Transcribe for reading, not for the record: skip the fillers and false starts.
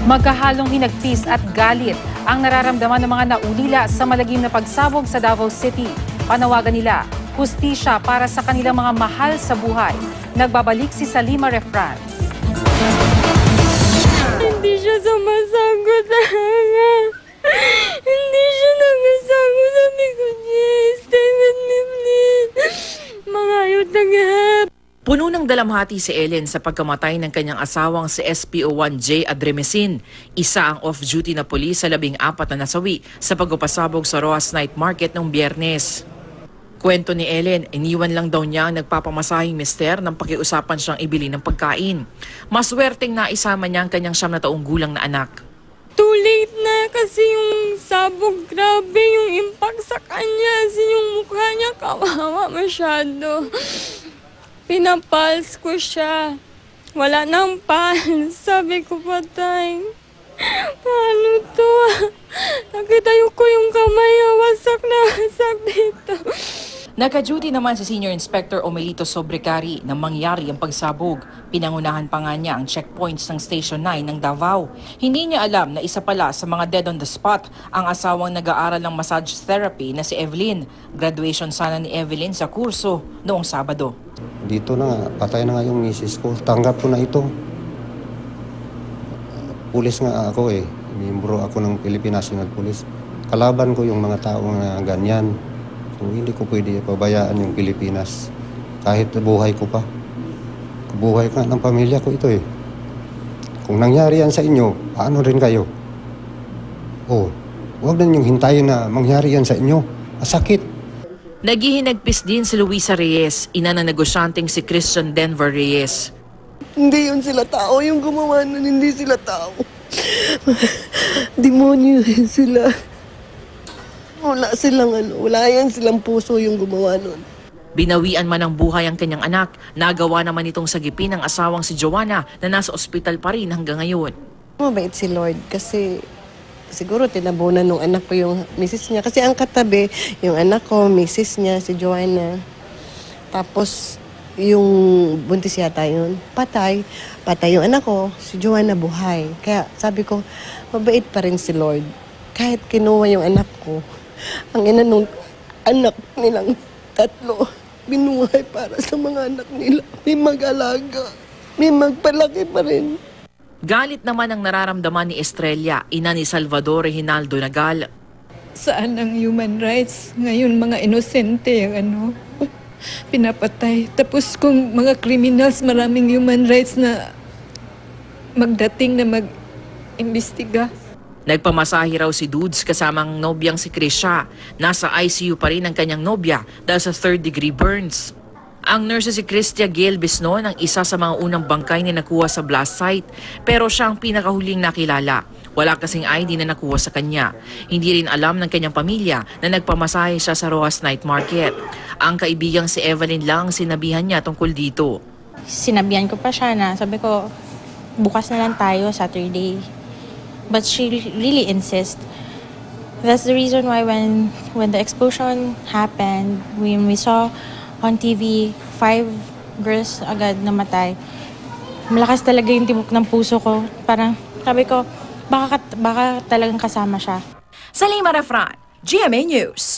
Magkahalong hinagpis at galit ang nararamdaman ng mga naulila sa malagim na pagsabog sa Davao City. Panawagan nila, hustisya para sa kanilang mga mahal sa buhay. Nagbabalik si Salima Refran. Hindi siya sumasagot. Hindi siya nagsasagot. Sabi ko, stay with me, please. Mga ayot. Puno ng dalamhati si Ellen sa pagkamatay ng kanyang asawang si SPO1J Adremesin, isa ang off-duty na pulis sa 14 na nasawi sa pagpapasabog sa Rojas Night Market noong Biyernes. Kwento ni Ellen, iniwan lang daw niya ang nagpapamasahing mister nang pakiusapan siyang ibili ng pagkain. Maswerteng naisama niya ang kanyang 9 na taong gulang na anak. Too late na kasi yung sabog, grabe yung impact sa kanya. Yung mukha niya kawawa masyado. Pinapals ko siya. Wala nang pals. Sabi ko, patay. Paano to? Nakita ko yung kamay. Wasak na wasak dito. Naka-duty naman si Senior Inspector Omelito Sobrecari nang mangyari ang pagsabog. Pinangunahan pa nga niya ang checkpoints ng Station 9 ng Davao. Hindi niya alam na isa pala sa mga dead on the spot ang asawang nag-aaral ng massage therapy na si Evelyn. Graduation sana ni Evelyn sa kurso noong Sabado. Dito na nga, patay na nga yung misis ko. Tanggap ko na ito. Pulis nga ako eh. Miyembro ako ng Philippine National Police. Kalaban ko yung mga tao na ganyan. So, hindi ko pwede pabayaan yung Pilipinas. Kahit buhay ko pa. Buhay ka ng pamilya ko ito eh. Kung nangyari yan sa inyo, paano rin kayo? Oh, huwag na niyong hintayin na mangyari yan sa inyo. Masakit. Naghihinagpis din si Luisa Reyes, ina ng negosyanteng si Christian Denver Reyes. Hindi yun sila tao, yung gumawa nun, hindi sila tao. Demonyo sila. Wala yan silang puso yung gumawa nun. Binawian man ng buhay ang kanyang anak, nagawa naman itong sagipin ng asawang si Joanna na nasa ospital pa rin hanggang ngayon. Mabait si Lord kasi siguro tinabunan ng anak ko yung misis niya. Kasi ang katabi, yung anak ko, misis niya, si Joanna. Tapos yung buntis yata yun, patay. Patay yung anak ko, si Joanna buhay. Kaya sabi ko, mabait pa rin si Lord. Kahit kinuha yung anak ko, ang ina nung anak nilang 3, binuhay para sa mga anak nila. May mag-alaga, may magpalaki pa rin. Galit naman ang nararamdaman ni Estrella, ina ni Salvador Reginaldo Nagal. Saan ang human rights? Ngayon mga inosente ang pinapatay. Tapos kung mga criminals, maraming human rights na magdating na mag-imbestiga. Nagpamasahe raw si Dudes kasamang nobyang si Krisha. Nasa ICU pa rin ang kanyang nobya dahil sa 3rd-degree burns. Ang nurse si Cristia Gail Bisnon ang isa sa mga unang bangkay na nakuha sa blast site, pero siya ang pinakahuling nakilala. Wala kasing ID na nakuha sa kanya. Hindi rin alam ng kanyang pamilya na nagpamasahe siya sa Rojas Night Market. Ang kaibigang si Evelyn lang sinabihan niya tungkol dito. Sinabihan ko pa siya na sabi ko, bukas na lang tayo, Saturday. But she really insists. That's the reason why when the explosion happened, when we saw on TV 5 girls agad namatay, malakas talaga yung tibok ng puso ko. Parang sabi ko, baka talagang kasama siya. Salima Refran, GMA News.